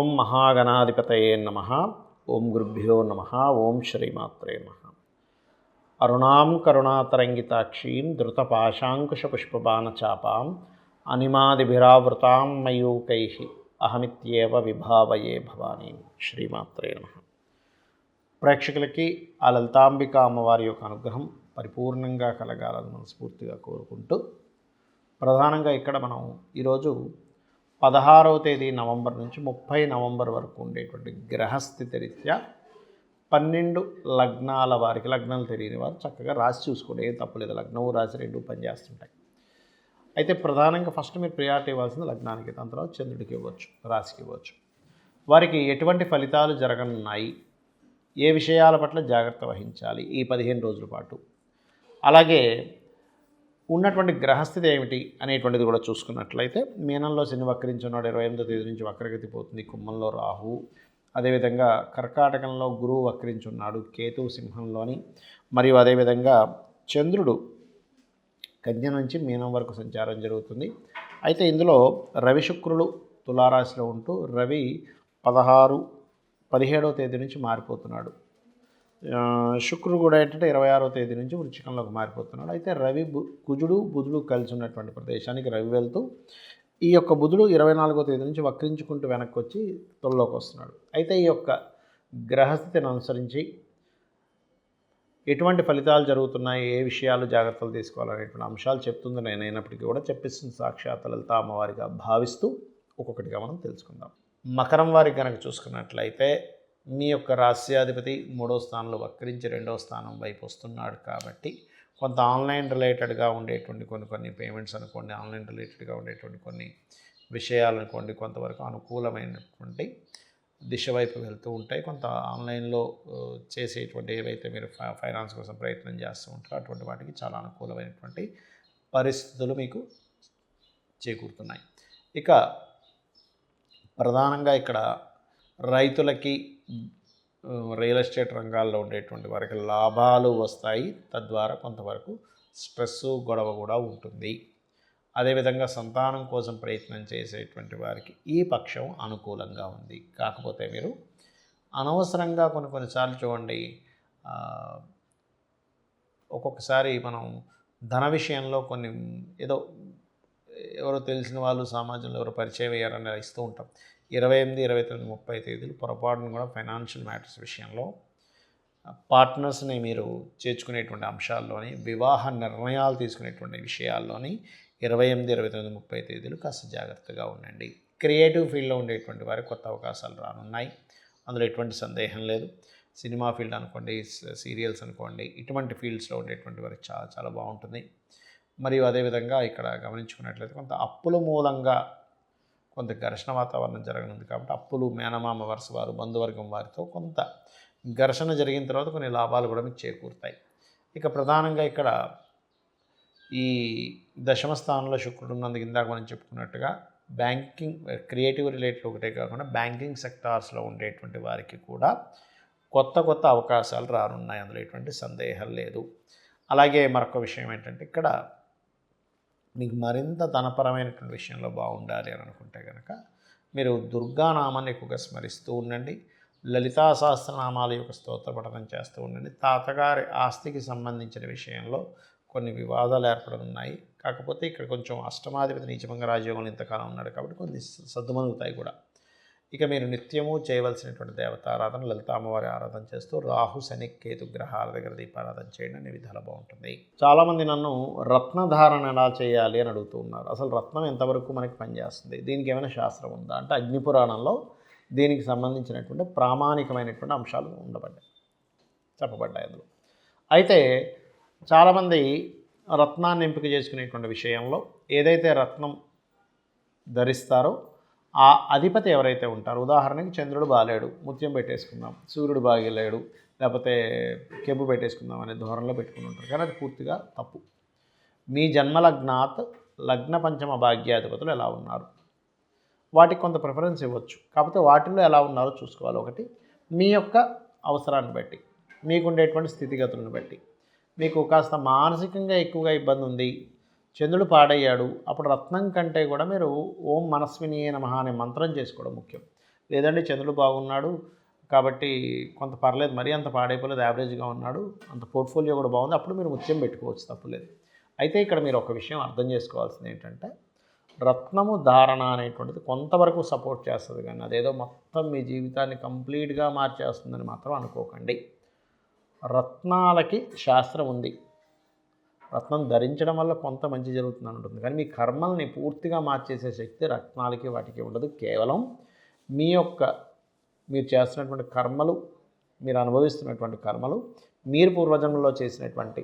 ఓం మహాగణాధిపతయే నమః. ఓం గురుభ్యో నమః. ఓం శ్రీమాత్రే నమః. అరుణాం కరుణాతరంగితాక్షీం ధృతపాశాంకుశపుష్పబాణచాపాం అనిమాదిభిరావృతాం మయూకైః అహమిత్యేవ విభావయే భవానీం. శ్రీమాత్రే నమః. ప్రేక్షకులకి ఆ లలితాంబిక అమ్మవారి యొక్క అనుగ్రహం పరిపూర్ణంగా కలగాలని మనస్ఫూర్తిగా కోరుకుంటూ, ప్రధానంగా ఇక్కడ మనం ఈరోజు 16వ తేదీ నవంబర్ నుంచి 30 నవంబర్ వరకు ఉండేటువంటి గ్రహస్థితి రీత్యా 12 లగ్నాల వారికి, లగ్నాలు తెలియని వారు చక్కగా రాసి చూసుకోండి, ఏం తప్పలేదు. లగ్నము రాశి రెండు పనిచేస్తుంటాయి. అయితే ప్రధానంగా ఫస్ట్ మీరు ప్రియారిటీ ఇవ్వాల్సింది లగ్నానికి, దాని తర్వాత చంద్రుడికి ఇవ్వచ్చు, రాశికి ఇవ్వచ్చు. వారికి ఎటువంటి ఫలితాలు జరగనున్నాయి, ఏ విషయాల పట్ల జాగ్రత్త వహించాలి ఈ 15 రోజుల పాటు, అలాగే ఉన్నటువంటి గ్రహస్థితి ఏమిటి అనేటువంటిది కూడా చూసుకున్నట్లయితే, మీనంలో శని వక్రించున్నాడు, 28వ తేదీ నుంచి వక్రగతి పోతుంది. కుంభంలో రాహు, అదేవిధంగా కర్కాటకంలో గురువు వక్రించున్నాడు, కేతువు సింహంలోని, మరియు అదేవిధంగా చంద్రుడు కన్య నుంచి మీనం వరకు సంచారం జరుగుతుంది. అయితే ఇందులో రవి శుక్రులు తులారాశిలో ఉంటూ, రవి 17వ తేదీ నుంచి మారిపోతున్నాడు. శుక్రుడు కూడా ఏంటంటే 26వ తేదీ నుంచి వృశ్చికంలోకి మారిపోతున్నాడు. అయితే రవి కుజుడు బుధుడు కలిసి ఉన్నటువంటి ప్రదేశానికి రవి వెళ్తూ, ఈ యొక్క బుధుడు 24వ తేదీ నుంచి వక్రించుకుంటూ వెనక్కి వచ్చి తులలోకి వస్తున్నాడు. అయితే ఈ యొక్క గ్రహస్థితిని అనుసరించి ఎటువంటి ఫలితాలు జరుగుతున్నాయి, ఏ విషయాలు జాగ్రత్తలు తీసుకోవాలనేటువంటి అంశాలు చెప్తుంది. నేనైనప్పటికీ కూడా చెప్పిస్తుంది సాక్షాత్ లలిత అమ్మవారిగా భావిస్తూ ఒక్కొక్కటిగా మనం తెలుసుకుందాం. మకరం వారికి కనుక చూసుకున్నట్లయితే, మీ యొక్క రాశ్యాధిపతి 3వ స్థానంలో వక్రించి 2వ స్థానం వైపు వస్తున్నాడు. కాబట్టి కొంత ఆన్లైన్ రిలేటెడ్గా ఉండేటువంటి కొన్ని పేమెంట్స్ అనుకోండి, ఆన్లైన్ రిలేటెడ్గా ఉండేటువంటి కొన్ని విషయాలు అనుకోండి, కొంతవరకు అనుకూలమైనటువంటి దిశ వైపు వెళ్తూ ఉంటాయి. కొంత ఆన్లైన్లో చేసేటువంటి ఏవైతే మీరు ఫైనాన్స్ కోసం ప్రయత్నం చేస్తూ ఉంటారో అటువంటి వాటికి చాలా అనుకూలమైనటువంటి పరిస్థితులు మీకు చేకూరుతున్నాయి. ఇక ప్రధానంగా ఇక్కడ రైతులకి, రియల్ ఎస్టేట్ రంగాల్లో ఉండేటువంటి వారికి లాభాలు వస్తాయి. తద్వారా కొంతవరకు స్ట్రెస్, గొడవ కూడా ఉంటుంది. అదేవిధంగా సంతానం కోసం ప్రయత్నం చేసేటువంటి వారికి ఈ పక్షం అనుకూలంగా ఉంది. కాకపోతే మీరు అనవసరంగా కొన్నిసార్లు చూడండి, ఒక్కొక్కసారి మనం ధన విషయంలో కొన్ని ఏదో ఎవరో తెలిసిన వాళ్ళు సమాజంలో ఎవరో పరిచయం అయ్యారని ఇస్తూ ఉంటాం. 28, 29, 30 తేదీలు పొరపాటును కూడా ఫైనాన్షియల్ మ్యాటర్స్ విషయంలో పార్ట్నర్స్ని మీరు చేర్చుకునేటువంటి అంశాల్లోని, వివాహ నిర్ణయాలు తీసుకునేటువంటి విషయాల్లోని 28, 29, 30 తేదీలు కాస్త జాగ్రత్తగా ఉండండి. క్రియేటివ్ ఫీల్డ్లో ఉండేటువంటి వారికి కొత్త అవకాశాలు రానున్నాయి, అందులో ఎటువంటి సందేహం లేదు. సినిమా ఫీల్డ్ అనుకోండి, సీరియల్స్ అనుకోండి, ఇటువంటి ఫీల్డ్స్లో ఉండేటువంటి వారికి చాలా చాలా బాగుంటుంది. మరియు అదేవిధంగా ఇక్కడ గమనించుకున్నట్లయితే కొంత అప్పుల మూలంగా కొంత ఘర్షణ వాతావరణం జరగనుంది. కాబట్టి అప్పులు, మేనమామ వరుస వారు, బంధువర్గం వారితో కొంత ఘర్షణ జరిగిన తర్వాత కొన్ని లాభాలు కూడా మీకు చేకూరుతాయి. ఇక ప్రధానంగా ఇక్కడ ఈ దశమ స్థానంలో శుక్రుడు ఉన్నందుకు ఇందాక మనం చెప్పుకున్నట్టుగా బ్యాంకింగ్, క్రియేటివ్ రిలేటెడ్ ఒకటే కాకుండా బ్యాంకింగ్ సెక్టార్స్లో ఉండేటువంటి వారికి కూడా కొత్త అవకాశాలు రానున్నాయి, అందులో ఎటువంటి సందేహం లేదు. అలాగే మరొక విషయం ఏంటంటే, ఇక్కడ మీకు మరింత ధనపరమైనటువంటి విషయంలో బాగుండాలి అని అనుకుంటే కనుక మీరు దుర్గానామాన్ని ఎక్కువగా స్మరిస్తూ ఉండండి. లలితా సహస్రనామాల యొక్క స్తోత్ర పఠనం చేస్తూ ఉండండి. తాతగారి ఆస్తికి సంబంధించిన విషయంలో కొన్ని వివాదాలు ఏర్పడనున్నాయి. కాకపోతే ఇక్కడ కొంచెం అష్టమాధిపతి నీచభంగ రాజయోగంలో ఇంతకాలం ఉన్నాడు కాబట్టి కొన్ని సద్దుమణుగుతాయి కూడా. ఇక మీరు నిత్యము చేయవలసినటువంటి దేవతారాధన, లలిత అమ్మవారి ఆరాధన చేస్తూ రాహు, శని, కేతు గ్రహాల దగ్గర దీపారాధన చేయడం అనే విధాలు బాగుంటుంది. చాలామంది నన్ను రత్నధారణ ఎలా చేయాలి అని అడుగుతూ ఉన్నారు. అసలు రత్నం ఎంతవరకు మనకి పనిచేస్తుంది, దీనికి ఏమైనా శాస్త్రం ఉందా అంటే, అగ్నిపురాణంలో దీనికి సంబంధించినటువంటి ప్రామాణికమైనటువంటి అంశాలు చెప్పబడ్డాయి అందులో. అయితే చాలామంది రత్నాన్ని ఎంపిక చేసుకునేటువంటి విషయంలో ఏదైతే రత్నం ధరిస్తారో ఆ అధిపతి ఎవరైతే ఉంటారో, ఉదాహరణకి చంద్రుడు బాలేడు, ముత్యం పెట్టేసుకుందాం, సూర్యుడు బాగలేడు, లేకపోతే కెంపు పెట్టేసుకుందాం అనే ధోరణిలో పెట్టుకుని ఉంటారు. కానీ అది పూర్తిగా తప్పు. మీ జన్మలగ్నాత్ లగ్న పంచమ భాగ్యాధిపతులు ఎలా ఉన్నారు, వాటికి కొంత ప్రిఫరెన్స్ ఇవ్వచ్చు. కాకపోతే వాటిల్లో ఎలా ఉన్నారో చూసుకోవాలి. ఒకటి, మీ యొక్క అవసరాన్ని బట్టి, మీకుండేటువంటి స్థితిగతులను బట్టి. మీకు కాస్త మానసికంగా ఎక్కువగా ఇబ్బంది ఉంది, చంద్రుడు పాడయ్యాడు, అప్పుడు రత్నం కంటే కూడా మీరు ఓం మనస్వినియే నమః అనే మంత్రం చేసుకోవడం ముఖ్యం. లేదంటే చంద్రుడు బాగున్నాడు కాబట్టి కొంత పర్లేదు, మరీ అంత పాడైపోలేదు, యావరేజ్గా ఉన్నాడు, అంత పోర్ట్ఫోలియో కూడా బాగుంది, అప్పుడు మీరు ముత్యం పెట్టుకోవచ్చు, తప్పులేదు. అయితే ఇక్కడ మీరు ఒక విషయం అర్థం చేసుకోవాల్సింది ఏంటంటే, రత్నము ధారణ అనేటువంటిది కొంతవరకు సపోర్ట్ చేస్తుంది, కానీ అదేదో మొత్తం మీ జీవితాన్ని కంప్లీట్గా మార్చేస్తుందని మాత్రం అనుకోకండి. రత్నాలకి శాస్త్రం ఉంది. రత్నం ధరించడం వల్ల కొంత మంచి జరుగుతుందని ఉంటుంది, కానీ మీ కర్మల్ని పూర్తిగా మార్చేసే శక్తి రత్నాలకి వాటికి ఉండదు. కేవలం మీరు చేస్తున్నటువంటి కర్మలు, మీరు అనుభవిస్తున్నటువంటి కర్మలు, మీరు పూర్వజన్మలో చేసినటువంటి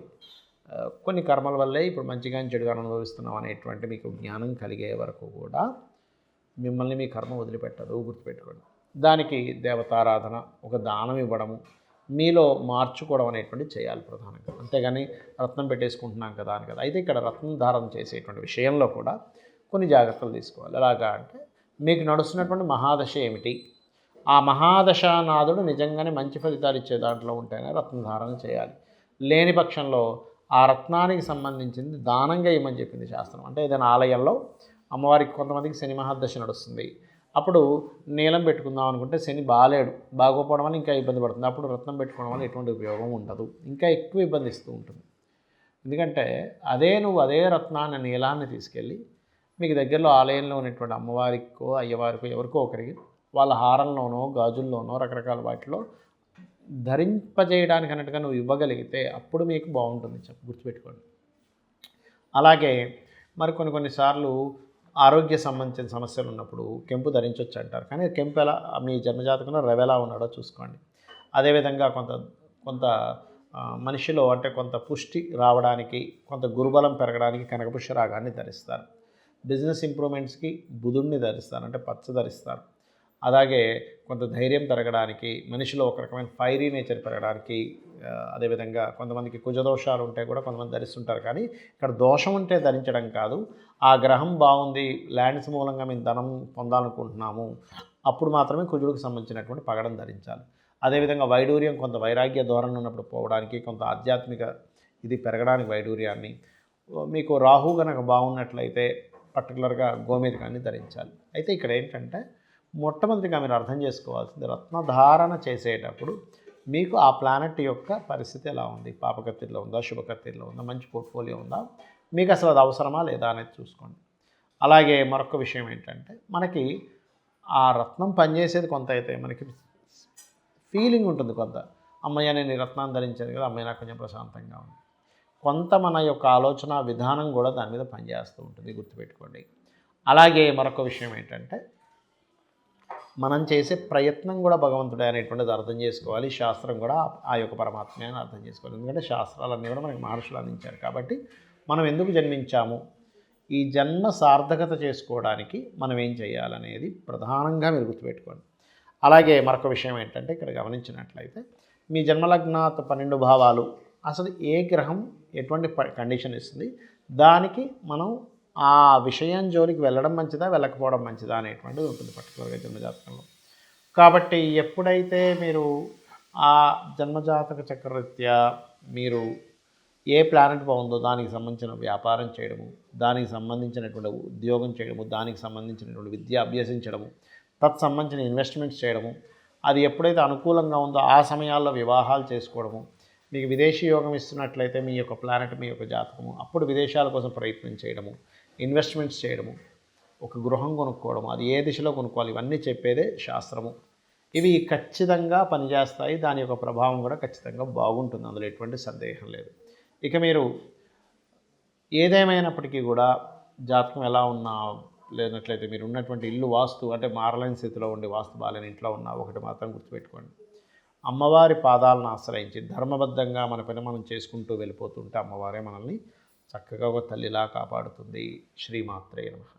కొన్ని కర్మల వల్లే ఇప్పుడు మంచిగా చెడుగా అనుభవిస్తున్నాం అనేటువంటి మీకు జ్ఞానం కలిగే వరకు కూడా మిమ్మల్ని మీ కర్మ వదిలిపెట్టదు, గుర్తుపెట్టుకోండి. దానికి దేవతారాధన, ఒక దానం ఇవ్వడము, మీలో మార్చుకోవడం అనేటువంటి చేయాలి ప్రధానంగా. అంతేగాని రత్నం పెట్టేసుకుంటున్నాం కదా అని కదా. అయితే ఇక్కడ రత్నం ధారణ చేసేటువంటి విషయంలో కూడా కొన్ని జాగ్రత్తలు తీసుకోవాలి. ఎలాగా అంటే, మీకు నడుస్తున్నటువంటి మహాదశ ఏమిటి, ఆ మహాదశానాథుడు నిజంగానే మంచి ఫలితాలు ఇచ్చే దాంట్లో ఉంటేనే రత్నధారణ చేయాలి. లేని పక్షంలో ఆ రత్నానికి సంబంధించింది దానంగా ఇవ్వమని చెప్పింది శాస్త్రం. అంటే ఏదైనా ఆలయంలో అమ్మవారికి కొంతమందికి శని మహాదశ నడుస్తుంది, అప్పుడు నీలం పెట్టుకుందాం అనుకుంటే శని బాగోపోవడం వల్ల ఇంకా ఇబ్బంది పడుతుంది, అప్పుడు రత్నం పెట్టుకోవడం వల్ల ఎటువంటి ఉపయోగం ఉండదు, ఇంకా ఎక్కువ ఇబ్బంది ఇస్తూ ఉంటుంది. ఎందుకంటే అదే రత్నాన్ని, నీలాన్ని తీసుకెళ్ళి మీకు దగ్గరలో ఆలయంలో ఉన్నటువంటి అమ్మవారికో అయ్యవారికో ఎవరికో ఒకరికి వాళ్ళ హారంలోనో గాజుల్లోనో రకరకాల వాటిలో ధరింపజేయడానికి అన్నట్టుగా నువ్వు ఇవ్వగలిగితే అప్పుడు మీకు బాగుంటుంది, గుర్తుపెట్టుకోండి. అలాగే మరి కొన్నిసార్లు ఆరోగ్య సంబంధించిన సమస్యలు ఉన్నప్పుడు కెంపు ధరించవచ్చు అంటారు, కానీ కెంపు ఎలా మీ జన్మజాతకంలో రవెలా ఉన్నాడో చూసుకోండి. అదేవిధంగా కొంత మనిషిలో అంటే కొంత పుష్టి రావడానికి, కొంత గురుబలం పెరగడానికి కనకపుష్య రాగాన్ని ధరిస్తారు. బిజినెస్ ఇంప్రూవ్మెంట్స్కి బుధుడిని ధరిస్తారు, అంటే పచ్చ ధరిస్తారు. అలాగే కొంత ధైర్యం పెరగడానికి, మనిషిలో ఒక రకమైన ఫైరీ నేచర్ పెరగడానికి, అదేవిధంగా కొంతమందికి కుజదోషాలు ఉంటే కూడా కొంతమంది ధరిస్తుంటారు. కానీ ఇక్కడ దోషం ఉంటే ధరించడం కాదు, ఆ గ్రహం బాగుంది, ల్యాండ్స్ మూలంగా మేము ధనం పొందాలనుకుంటున్నాము, అప్పుడు మాత్రమే కుజుడికి సంబంధించినటువంటి పగడం ధరించాలి. అదేవిధంగా వైడూర్యం, కొంత వైరాగ్య ధోరణి ఉన్నప్పుడు పోవడానికి, కొంత ఆధ్యాత్మిక ఇది పెరగడానికి వైడూర్యాన్ని, మీకు రాహు కనుక బాగున్నట్లయితే పర్టికులర్గా గోమేధికాన్ని ధరించాలి. అయితే ఇక్కడ ఏంటంటే, మొట్టమొదటిగా మీరు అర్థం చేసుకోవాల్సింది, రత్నధారణ చేసేటప్పుడు మీకు ఆ ప్లానెట్ యొక్క పరిస్థితి ఎలా ఉంది, పాపకత్తిలో ఉందా, శుభకత్తిలో ఉందా, మంచి పోర్ట్ఫోలియో ఉందా, మీకు అసలు అది అవసరమా లేదా అనేది చూసుకోండి. అలాగే మరొక విషయం ఏంటంటే, మనకి ఆ రత్నం పనిచేసేది కొంత అయితే మనకి ఫీలింగ్ ఉంటుంది, కొంత అమ్మయ్య నేను ఈ రత్నాన్ని ధరించాను కదా, అమ్మయ్య నాకు కొంచెం ప్రశాంతంగా ఉంది, కొంత మన యొక్క ఆలోచన విధానం కూడా దాని మీద పనిచేస్తూ ఉంటుంది, గుర్తుపెట్టుకోండి. అలాగే మరొక విషయం ఏంటంటే, మనం చేసే ప్రయత్నం కూడా భగవంతుడే అనేటువంటిది అర్థం చేసుకోవాలి. శాస్త్రం కూడా ఆ యొక్క పరమాత్మే అని అర్థం చేసుకోవాలి. ఎందుకంటే శాస్త్రాలన్నీ కూడా మనకి మహర్షులు అందించారు. కాబట్టి మనం ఎందుకు జన్మించాము, ఈ జన్మ సార్థకత చేసుకోవడానికి మనం ఏం చేయాలనేది ప్రధానంగా మీరు గుర్తుపెట్టుకోండి. అలాగే మరొక విషయం ఏంటంటే, ఇక్కడ గమనించినట్లయితే మీ జన్మలగ్నాత్ 12 భావాలు అసలు ఏ గ్రహం ఎటువంటి కండిషన్ ఇస్తుంది, దానికి మనం ఆ విషయం జోలికి వెళ్ళడం మంచిదా వెళ్ళకపోవడం మంచిదా అనేటువంటిది ఉంటుంది పర్టికులర్గా జన్మజాతకంలో. కాబట్టి ఎప్పుడైతే మీరు ఆ జన్మజాతక చక్రరీత్యా మీరు ఏ ప్లానెట్ బాగుందో దానికి సంబంధించిన వ్యాపారం చేయడము, దానికి సంబంధించినటువంటి ఉద్యోగం చేయడము, దానికి సంబంధించినటువంటి విద్య అభ్యసించడము, తత్సంబంధించిన ఇన్వెస్ట్మెంట్స్ చేయడము, అది ఎప్పుడైతే అనుకూలంగా ఉందో ఆ సమయాల్లో వివాహాలు చేసుకోవడము, మీకు విదేశీ యోగం ఇస్తున్నట్లయితే మీ యొక్క ప్లానెట్, మీ యొక్క జాతకము, అప్పుడు విదేశాల కోసం ప్రయత్నం చేయడము, ఇన్వెస్ట్మెంట్స్ చేయడము, ఒక గృహం కొనుక్కోవడము, అది ఏ దిశలో కొనుక్కోవాలి, ఇవన్నీ చెప్పేదే శాస్త్రము. ఇవి ఖచ్చితంగా పనిచేస్తాయి, దాని యొక్క ప్రభావం కూడా ఖచ్చితంగా బాగుంటుంది, అందులో ఎటువంటి సందేహం లేదు. ఇక మీరు ఏదేమైనప్పటికీ కూడా జాతకం ఎలా ఉన్నా లేనట్లయితే మీరు ఉన్నటువంటి ఇల్లు వాస్తు అంటే మారలేని స్థితిలో ఉండి వాస్తు బాలేని ఇంట్లో ఉన్న ఒకటి మాత్రం గుర్తుపెట్టుకోండి, అమ్మవారి పాదాలను ఆశ్రయించి ధర్మబద్ధంగా మన పని మనం చేసుకుంటూ వెళ్ళిపోతుంటే అమ్మవారే మనల్ని చక్కగా ఒక తల్లిలా కాపాడుతుంది. శ్రీమాత్రే నమః.